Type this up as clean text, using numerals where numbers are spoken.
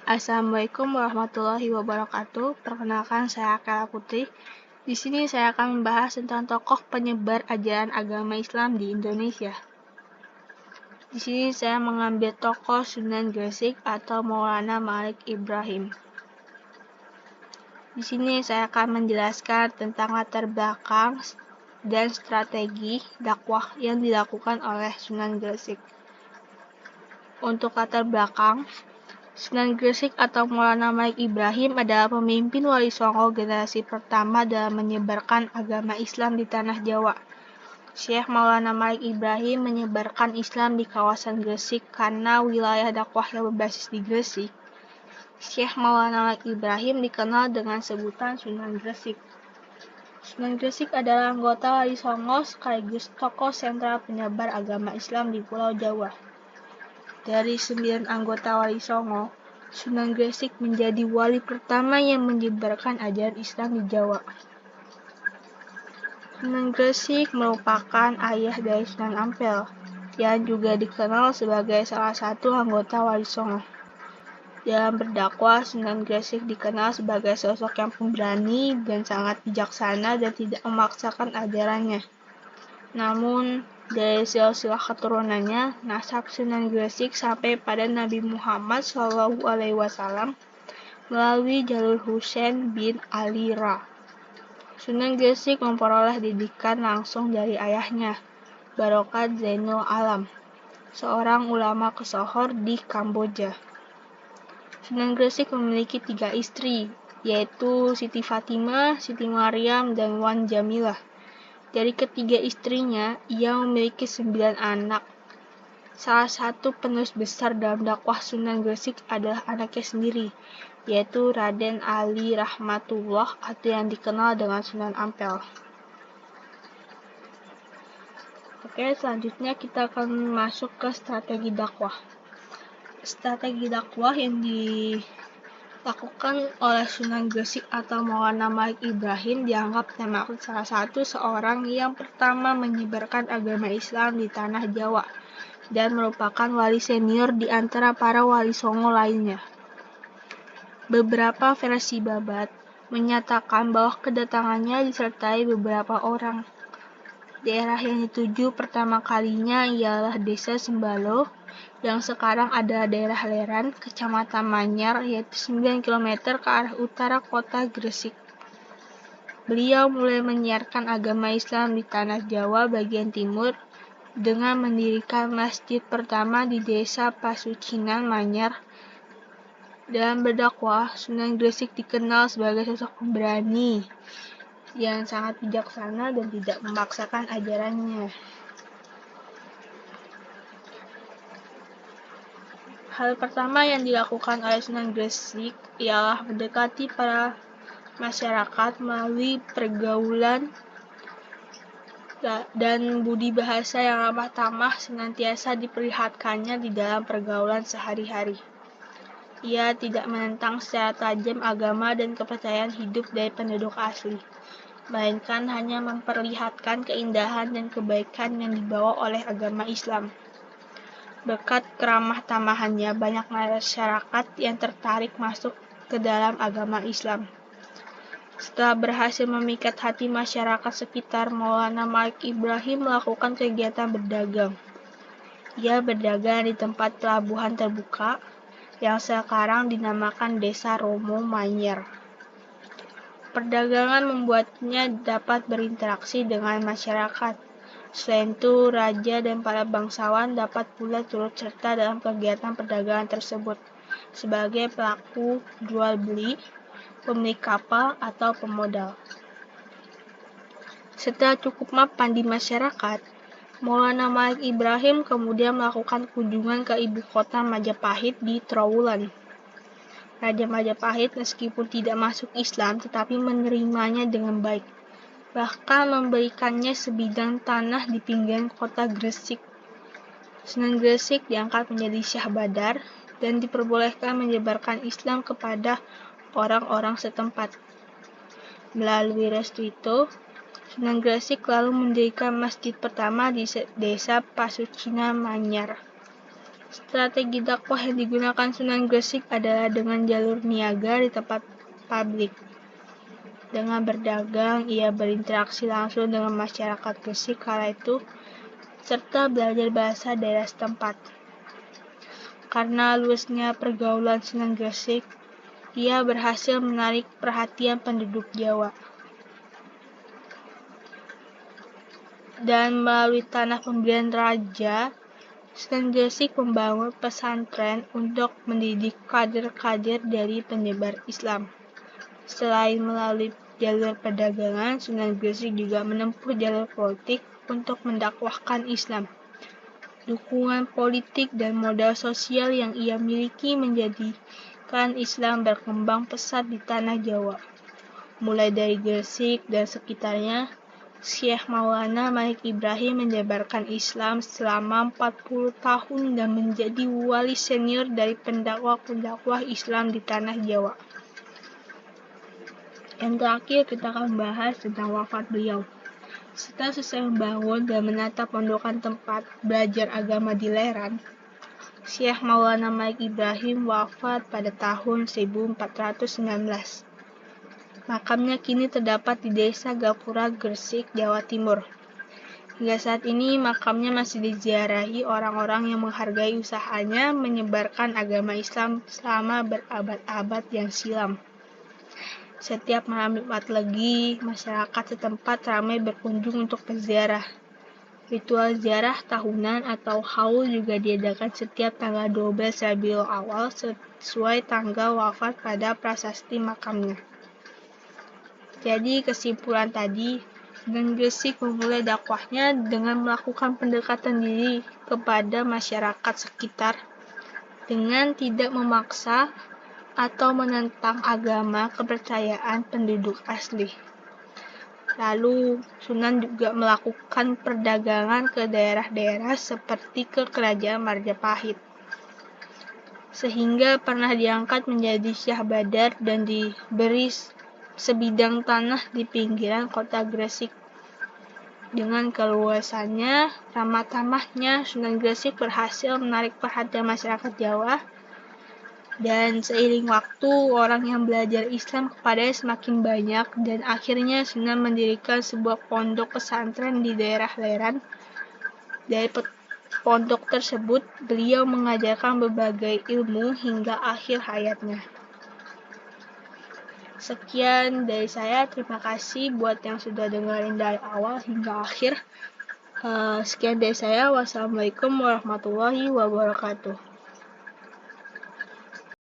Assalamualaikum warahmatullahi wabarakatuh. Perkenalkan, saya Akela Putri. Di sini saya akan membahas tentang tokoh penyebar ajaran agama Islam di Indonesia. Di sini saya mengambil tokoh Sunan Gresik atau Maulana Malik Ibrahim. Di sini saya akan menjelaskan tentang latar belakang dan strategi dakwah yang dilakukan oleh Sunan Gresik. Untuk latar belakang, Sunan Gresik atau Maulana Malik Ibrahim adalah pemimpin Wali Songo generasi pertama dalam menyebarkan agama Islam di tanah Jawa. Syekh Maulana Malik Ibrahim menyebarkan Islam di kawasan Gresik karena wilayah dakwahnya berbasis di Gresik. Syekh Maulana Malik Ibrahim dikenal dengan sebutan Sunan Gresik. Sunan Gresik adalah anggota Wali Songo sekaligus tokoh sentral penyebar agama Islam di Pulau Jawa. Dari 9 anggota Wali Songo, Sunan Gresik menjadi wali pertama yang menyebarkan ajaran Islam di Jawa. Sunan Gresik merupakan ayah dari Sunan Ampel, yang juga dikenal sebagai salah satu anggota Wali Songo. Dalam berdakwah, Sunan Gresik dikenal sebagai sosok yang pemberani dan sangat bijaksana dan tidak memaksakan ajarannya. Namun, dari silsilah keturunannya, nasab Sunan Gresik sampai pada Nabi Muhammad SAW melalui jalur Husain bin Ali Ra. Sunan Gresik memperoleh didikan langsung dari ayahnya, Barokat Zainul Alam, seorang ulama kesohor di Kamboja. Sunan Gresik memiliki 3 istri, yaitu Siti Fatimah, Siti Maryam, dan Wan Jamilah. Dari ketiga istrinya, ia memiliki 9 anak. Salah satu penerus besar dalam dakwah Sunan Gresik adalah anaknya sendiri, yaitu Raden Ali Rahmatullah atau yang dikenal dengan Sunan Ampel. Oke, selanjutnya kita akan masuk ke strategi dakwah. Strategi dakwah yang dilakukan oleh Sunan Gresik atau Maulana Malik Ibrahim dianggap termasuk salah satu seorang yang pertama menyebarkan agama Islam di tanah Jawa dan merupakan wali senior di antara para wali Songo lainnya. Beberapa versi babat menyatakan bahwa kedatangannya disertai beberapa orang. Daerah yang dituju pertama kalinya ialah Desa Sembalo, yang sekarang adalah daerah Leran, Kecamatan Manyar, yaitu 9 km ke arah utara kota Gresik. Beliau mulai menyiarkan agama Islam di tanah Jawa bagian timur dengan mendirikan masjid pertama di Desa Pasucinan Manyar. Dalam berdakwah, Sunan Gresik dikenal sebagai sosok pemberani yang sangat bijaksana dan tidak memaksakan ajarannya. Hal pertama yang dilakukan oleh Sunan Gresik ialah mendekati para masyarakat melalui pergaulan dan budi bahasa yang ramah tamah senantiasa diperlihatkannya di dalam pergaulan sehari-hari. Ia tidak menentang secara tajam agama dan kepercayaan hidup dari penduduk asli, melainkan hanya memperlihatkan keindahan dan kebaikan yang dibawa oleh agama Islam. Berkat keramah tamahannya, banyak masyarakat yang tertarik masuk ke dalam agama Islam. Setelah berhasil memikat hati masyarakat sekitar, Maulana Malik Ibrahim melakukan kegiatan berdagang. Ia berdagang di tempat pelabuhan terbuka yang sekarang dinamakan Desa Romo Manyar. Perdagangan membuatnya dapat berinteraksi dengan masyarakat. Selain itu, raja dan para bangsawan dapat pula turut serta dalam kegiatan perdagangan tersebut sebagai pelaku jual beli, pemilik kapal, atau pemodal. Setelah cukup mapan di masyarakat, Maulana Malik Ibrahim kemudian melakukan kunjungan ke ibu kota Majapahit di Trowulan. Raja Majapahit meskipun tidak masuk Islam tetapi menerimanya dengan baik, bahkan memberikannya sebidang tanah di pinggiran kota Gresik. Sunan Gresik diangkat menjadi Syah Badar dan diperbolehkan menyebarkan Islam kepada orang-orang setempat. Melalui restu itu, Sunan Gresik lalu mendirikan masjid pertama di Desa Pasucinan Manyar. Strategi dakwah yang digunakan Sunan Gresik adalah dengan jalur niaga di tempat publik. Dengan berdagang, ia berinteraksi langsung dengan masyarakat Gresik kala itu, serta belajar bahasa daerah setempat. Karena luasnya pergaulan Sunan Gresik, ia berhasil menarik perhatian penduduk Jawa. Dan melalui tanah pemberian raja, Sunan Gresik membangun pesantren untuk mendidik kader-kader dari penyebar Islam. Selain melalui jalur perdagangan, Sunan Gresik juga menempuh jalur politik untuk mendakwahkan Islam. Dukungan politik dan modal sosial yang ia miliki menjadikan Islam berkembang pesat di tanah Jawa. Mulai dari Gresik dan sekitarnya, Syekh Maulana Malik Ibrahim menyebarkan Islam selama 40 tahun dan menjadi wali senior dari pendakwah-pendakwah Islam di tanah Jawa. Yang terakhir kita akan membahas tentang wafat beliau. Setelah selesai membangun dan menata pondokan tempat belajar agama di Leran, Syekh Maulana Malik Ibrahim wafat pada tahun 1419. Makamnya kini terdapat di Desa Gapura, Gresik, Jawa Timur. Hingga saat ini makamnya masih diziarahi orang-orang yang menghargai usahanya menyebarkan agama Islam selama berabad-abad yang silam. Setiap malam Jumat Legi, masyarakat setempat ramai berkunjung untuk berziarah. Ritual ziarah tahunan atau haul juga diadakan setiap tanggal 12 Rabiul Awal sesuai tanggal wafat pada prasasti makamnya. Jadi kesimpulan tadi, Sunan Gresik memulai dakwahnya dengan melakukan pendekatan diri kepada masyarakat sekitar dengan tidak memaksa atau menentang agama kepercayaan penduduk asli. Lalu, Sunan juga melakukan perdagangan ke daerah-daerah seperti ke Kerajaan Majapahit, sehingga pernah diangkat menjadi Syah Badar dan diberi sebidang tanah di pinggiran kota Gresik. Dengan keluasannya, ramah tamahnya, Sunan Gresik berhasil menarik perhatian masyarakat Jawa. Dan seiring waktu, orang yang belajar Islam kepadanya semakin banyak dan akhirnya Sunan mendirikan sebuah pondok pesantren di daerah Leran. Dari pondok tersebut, beliau mengajarkan berbagai ilmu hingga akhir hayatnya. Sekian dari saya, terima kasih buat yang sudah dengerin dari awal hingga akhir. Sekian dari saya, wassalamualaikum warahmatullahi wabarakatuh.